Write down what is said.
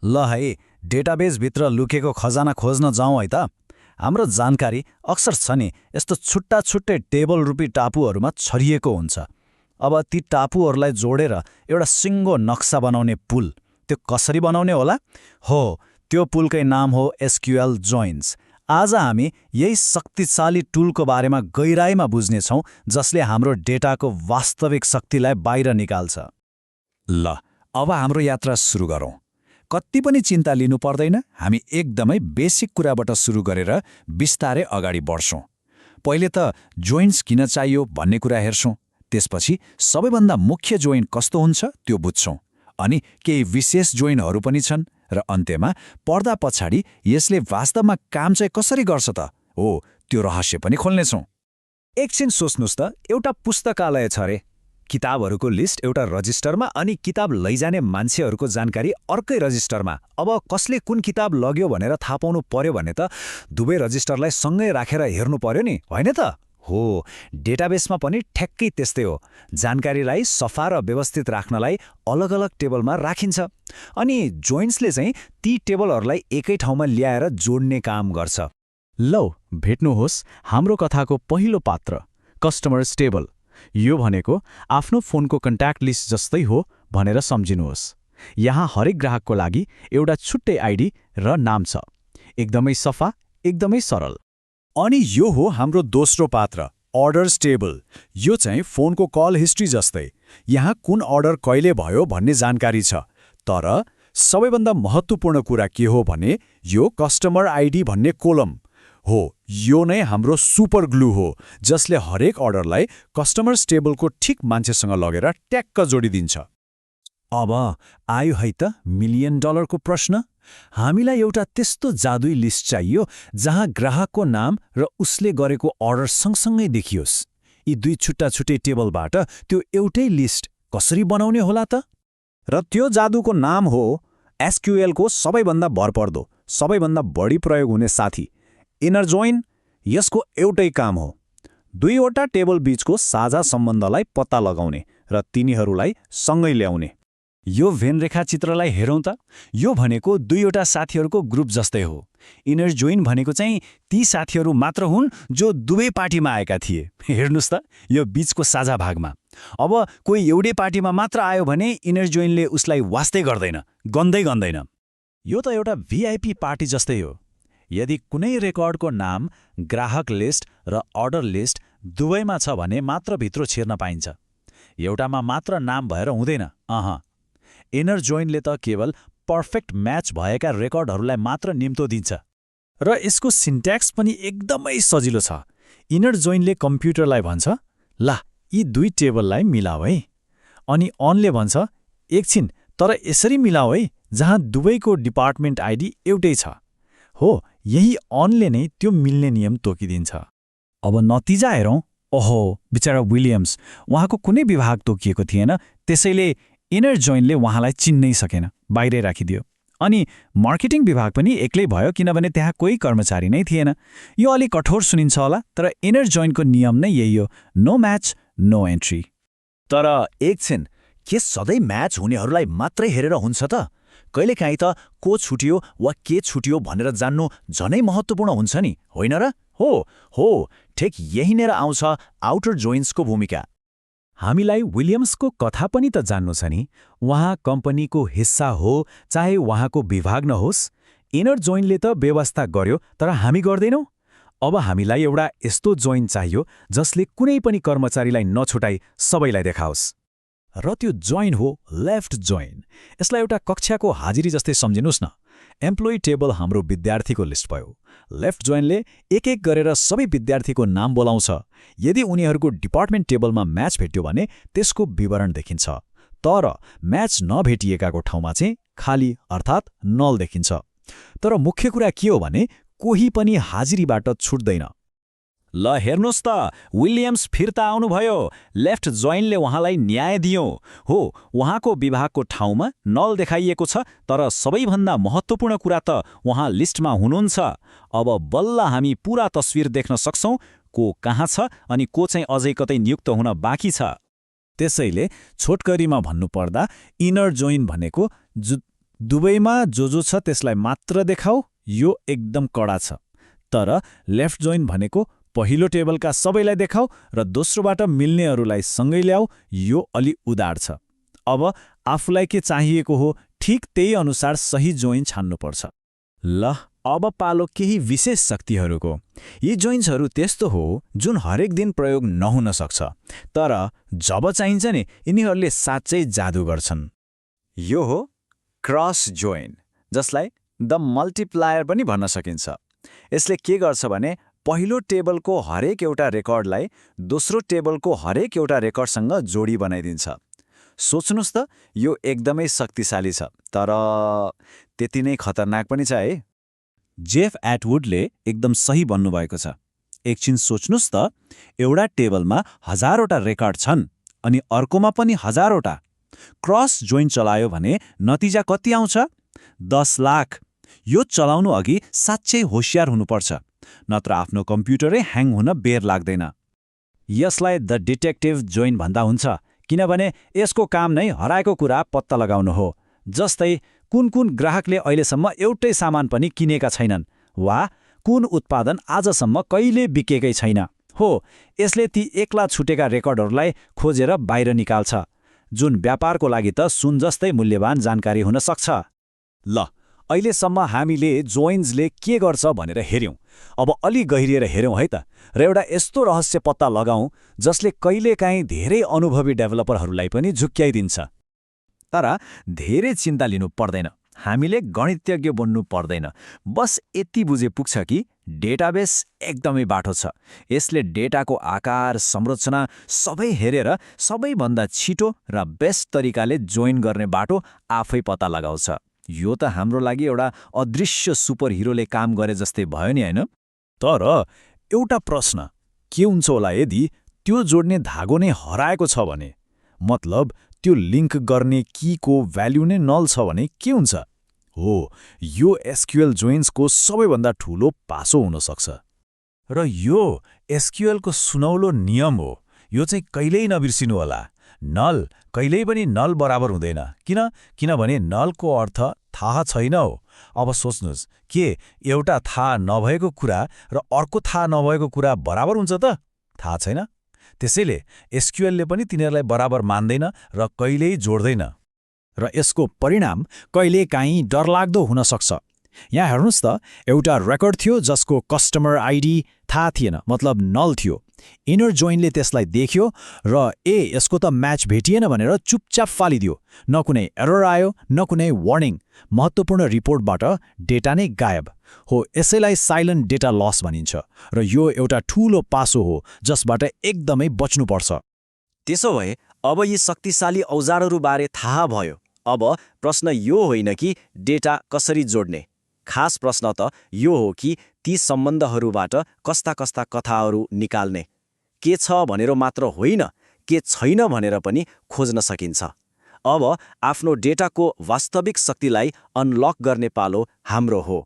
ल है, डेटाबेसभित्र लुकेको खजाना खोज्न जाउँ है त। हाम्रो जानकारी अक्सर छ नि यस्तो छुट्टा छुट्टै टेबल रूपी टापुहरूमा छरिएको हुन्छ। अब ती टापुहरूलाई जोडेर एउटा सिङ्गो नक्सा बनाउने पुल, त्यो कसरी बनाउने होला? हो, त्यो पुलकै नाम हो एसक्युएल जोइन्स। आज हामी यही शक्तिशाली टुलको बारेमा गहिराईमा बुझ्नेछौँ, जसले हाम्रो डेटाको वास्तविक शक्तिलाई बाहिर निकाल्छ। ल, अब हाम्रो यात्रा सुरु गरौँ। कति पनि चिन्ता लिनु पर्दैन, हामी एकदमै बेसिक कुराबाट सुरु गरेर बिस्तारै अगाडि बढ्छौँ। पहिले त जोइन्ट्स किन चाहियो भन्ने कुरा हेर्छौँ, त्यसपछि सबैभन्दा मुख्य जोइन्ट कस्तो हुन्छ त्यो बुझ्छौँ, अनि केही विशेष जोइन्टहरू पनि छन्, र अन्त्यमा पर्दा पछाडि यसले वास्तवमा काम चाहिँ कसरी गर्छ त हो त्यो रहस्य पनि खोल्नेछौँ। एकछिन सोच्नुस् त, एउटा पुस्तकालय छ रे, किताबहरूको लिस्ट एउटा रजिस्टरमा अनि किताब लैजाने मान्छेहरूको जानकारी अर्कै रजिस्टरमा। अब कसले कुन किताब लग्यो भनेर थाहा पाउनु पर्यो भने त दुवै रजिस्टरलाई सँगै राखेर हेर्नु पर्यो नि, होइन त? हो, डेटाबेसमा पनि ठ्याक्कै त्यस्तै हो। जानकारीलाई सफा र व्यवस्थित राख्नलाई अलग अलग टेबलमा राखिन्छ, अनि जोइन्ट्सले चाहिँ ती टेबलहरूलाई एकै ठाउँमा ल्याएर जोड्ने काम गर्छ। लौ, भेट्नुहोस् हाम्रो कथाको पहिलो पात्र, कस्टमर्स टेबल। यो भनेको आफ्नो फोनको कन्ट्याक्ट लिस्ट जस्तै हो भनेर सम्झिनुहोस्। यहाँ हरेक ग्राहकको लागि एउटा छुट्टै आइडी र नाम छ, एकदमै सफा, एकदमै सरल। अनि यो हो हाम्रो दोस्रो पात्र, अर्डर्स टेबल। यो चाहिँ फोनको कल हिस्ट्री जस्तै। यहाँ कुन अर्डर कहिले भयो भन्ने जानकारी छ, तर सबैभन्दा महत्त्वपूर्ण कुरा के हो भने यो कस्टमर आइडी भन्ने कोलम हो। यो नै हाम्रो सुपर ग्लु हो, जसले हरेक अर्डरलाई कस्टमर्स टेबलको ठिक मान्छेसँग लगेर ट्याक्क जोडिदिन्छ। अब आयो है त $1,000,000 को प्रश्न। हामीलाई एउटा त्यस्तो जादुई लिस्ट चाहियो जहाँ ग्राहकको नाम र उसले गरेको अर्डर सँगसँगै देखियोस्। यी दुई छुट्टा छुट्टै टेबलबाट त्यो एउटै लिस्ट कसरी बनाउने होला त? र त्यो जादुको नाम हो एसक्युएलको सबैभन्दा भरपर्दो, सबैभन्दा बढी प्रयोग हुने साथी, इनर जोइन। यसको एउटै काम हो दुईवटा टेबल बीचको साझा सम्बन्धलाई पत्ता लगाउने र तिनीहरूलाई सँगै ल्याउने। यो भेन रेखाचित्रलाई हेरौँ त। यो भनेको दुईवटा साथीहरूको ग्रुप जस्तै हो। इनर जोइन भनेको चाहिँ ती साथीहरू मात्र हुन् जो दुवै पार्टीमा आएका थिए। हेर्नुस् त, यो बीचको साझा भागमा। अब कोही एउटै पार्टीमा मात्र आयो भने इनर जोइनले उसलाई वास्तै गर्दैन, गन्दैन। यो त एउटा भिआइपी पार्टी जस्तै हो। यदि कुनै रेकर्डको नाम, ग्राहक लिस्ट र अर्डर लिस्ट दुवैमा छ भने मात्र भित्र छिर्न पाइन्छ। एउटामा मात्र नाम भएर हुँदैन। इनर जोइनले त केवल पर्फेक्ट म्याच भएका रेकर्डहरूलाई मात्र निम्तो दिन्छ। र यसको सिन्ट्याक्स पनि एकदमै सजिलो छ। इनर जोइनले कम्प्युटरलाई भन्छ, ला यी दुई टेबललाई मिलाऊ है, अनि अनले भन्छ, एकछिन तर यसरी मिलाऊ है, जहाँ दुवैको डिपार्टमेन्ट आइडी एउटै छ। हो, यही अनले नै त्यो मिल्ने नियम तोकिदिन्छ। अब नतिजा हेरौँ। ओहो, बिचरा विलियम्स, उहाँको कुनै विभाग तोकिएको थिएन, त्यसैले इनर जोइनले उहाँलाई चिन्नै सकेन, बाहिरै राखिदियो। अनि मार्केटिङ विभाग पनि एक्लै भयो, किनभने त्यहाँ कोही कर्मचारी नै थिएन। यो अलि कठोर सुनिन्छ होला, तर इनर जोइनको नियम नै यही हो, नो म्याच नो एन्ट्री। तर एकछिन, के सधैँ म्याच हुनेहरूलाई मात्रै हेरेर हुन्छ त? कहिलेकाहीँ त को छुट्यो वा के छुट्यो भनेर जान्नु झनै महत्त्वपूर्ण हुन्छ नि, होइन र? हो, ठिक यहीँनिर आउँछ आउटर जोइन्ट्सको भूमिका। हामीलाई विलियम्सको कथा पनि त जान्नु छ नि। उहाँ कम्पनीको हिस्सा हो, चाहे उहाँको विभाग नहोस्। इनर जोइनले त व्यवस्था गर्यो, तर हामी गर्दैनौँ। अब हामीलाई एउटा यस्तो जोइन चाहियो जसले कुनै पनि कर्मचारीलाई नछुटाई सबैलाई देखाओस्। र त्यो जोइन हो लेफ्ट जोइन। यसलाई एउटा कक्षाको हाजिरी जस्तै सम्झिनुहोस् न। एम्प्लोइ टेबल हाम्रो विद्यार्थीको लिस्ट भयो। लेफ्ट जोइनले एक एक गरेर सबै विद्यार्थीको नाम बोलाउँछ। यदि उनीहरूको डिपार्टमेन्ट टेबलमा म्याच भेट्यो भने त्यसको विवरण देखिन्छ, तर म्याच नभेटिएकाको ठाउँमा चाहिँ खाली अर्थात् नल देखिन्छ। तर मुख्य कुरा के हो भने कोही पनि हाजिरीबाट छुट्दैन। ल हेर्नुहोस् त, विलियम्स फिर्ता आउनुभयो। लेफ्ट जोइनले उहाँलाई न्याय दियो। हो, उहाँको विभागको ठाउँमा नल देखाइएको छ, तर सबैभन्दा महत्त्वपूर्ण कुरा त उहाँ लिस्टमा हुनुहुन्छ। अब बल्ल हामी पूरा तस्विर देख्न सक्छौँ, को कहाँ छ अनि को चाहिँ अझै कतै नियुक्त हुन बाँकी छ। त्यसैले छोटकरीमा भन्नुपर्दा इनर जोइन भनेको दुवैमा जो छ त्यसलाई मात्र देखाऊ, यो एकदम कडा छ। तर लेफ्ट जोइन भनेको पहिलो टेबलका सबैलाई देखाऊ र दोस्रोबाट मिल्नेहरूलाई सँगै ल्याऊ, यो अलि उदार छ। अब आफूलाई के चाहिएको हो ठिक त्यही अनुसार सही जोइन छान्नुपर्छ। ल अब पालो केही विशेष शक्तिहरूको। यी जोइन्ट्सहरू त्यस्तो हो जुन हरेक दिन प्रयोग नहुन सक्छ, तर जब चाहिन्छ नि यिनीहरूले साँच्चै जादु गर्छन्। यो हो क्रस जोइन, जसलाई द मल्टिप्लायर पनि भन्न सकिन्छ। यसले के गर्छ भने पहिलो टेबलको हरेक एउटा रेकर्डलाई दोस्रो टेबलको हरेक एउटा रेकर्डसँग जोडी बनाइदिन्छ। सोच्नुहोस् त, यो एकदमै शक्तिशाली छ, तर त्यति नै खतरनाक पनि छ है। जेफ एटवुडले एकदम सही भन्नुभएको छ। एकछिन सोच्नुहोस् त, एउटा टेबलमा हजारवटा रेकर्ड छन् अनि अर्कोमा पनि हजारवटा। क्रस जोइन चलायो भने नतिजा कति आउँछ? 10 लाख। यो चलाउनु अघि साँच्चै होशियार हुनुपर्छ, नत्र आफ्नो कम्प्युटरै ह्याङ हुन बेर लाग्दैन। यसलाई द डिटेक्टिभ जोइन भन्दा हुन्छ, किनभने यसको काम नै हराएको कुरा पत्ता लगाउनु हो। जस्तै कुन ग्राहकले अहिलेसम्म एउटै सामान पनि किनेका छैनन्, वा कुन उत्पादन आजसम्म कहिले बिकेकै छैन। हो, यसले ती एक्ला छुटेका रेकर्डहरूलाई खोजेर बाहिर निकाल्छ, जुन व्यापारको लागि त सुन जस्तै मूल्यवान जानकारी हुन सक्छ। ल, अहिलेसम्म हामीले जोइन्सले के गर्छ भनेर हेऱ्यौँ। अब अलि गहिरिएर हेऱ्यौँ है त, र एउटा यस्तो रहस्य पत्ता लगाउँ जसले कहिलेकाहीँ धेरै अनुभवी डेभलपरहरूलाई पनि झुक्क्याइदिन्छ। तर धेरै चिन्ता लिनु पर्दैन, हामीले गणितज्ञ बन्नु पर्दैन। बस यति बुझे पुग्छ कि डेटाबेस एकदमै बाठो छ। यसले डेटाको आकार, संरचना सबै हेरेर सबैभन्दा छिटो र बेस्ट तरिकाले जोइन गर्ने बाटो आफै पत्ता लगाउँछ। यो त हाम्रो लागि एउटा अदृश्य सुपर हिरोले काम गरे जस्तै भयो नि, होइन? तर एउटा प्रश्न के हुन्छ होला यदि त्यो जोड्ने धागो नै हराएको छ भने? मतलब त्यो लिङ्क गर्ने कीको भ्याल्यु नै नल छ भने के हुन्छ? हो, यो एसक्युएल जोइन्सको सबैभन्दा ठूलो पासो हुन सक्छ। र यो एसक्युएलको सुनौलो नियम हो, यो चाहिँ कहिल्यै नबिर्सिनु होला। नल कहिल्यै पनि नल बराबर हुँदैन। किनभने नलको अर्थ थाहा छैन हो। अब सोच्नुहोस्, के एउटा थाहा नभएको कुरा र अर्को थाहा नभएको कुरा बराबर हुन्छ त? थाहा छैन। त्यसैले एसक्युएलले पनि तिनीहरूलाई बराबर मान्दैन र कहिल्यै जोड्दैन। र यसको परिणाम कहिलेकाहीँ डरलाग्दो हुन सक्छ। यहाँ हेर्नुहोस् त, एउटा रेकर्ड थियो जसको कस्टमर आइडी थाहा थिएन, मतलब नल थियो। इनर जोइनले त्यसलाई देख्यो र यसको त म्याच भेटिएन भनेर चुपचाप फालिदियो। न कुनै एरर आयो, न कुनै वार्निङ। महत्त्वपूर्ण रिपोर्टबाट डेटा नै गायब। हो, यसैलाई साइलेन्ट डेटा लस भनिन्छ, र यो एउटा ठूलो पासो हो जसबाट एकदमै बच्नुपर्छ। त्यसो भए अब यी शक्तिशाली औजारहरूबारे थाहा भयो। अब प्रश्न यो होइन कि डेटा कसरी जोड्ने। खास प्रश्न त यो हो कि ती सम्बन्धहरूबाट कस्ता कथाहरू निकाल्ने। के छ भनेर मात्र होइन, के छैन भनेर पनि खोज्न सकिन्छ। अब आफ्नो डेटाको वास्तविक शक्तिलाई अनलक गर्ने पालो हाम्रो हो।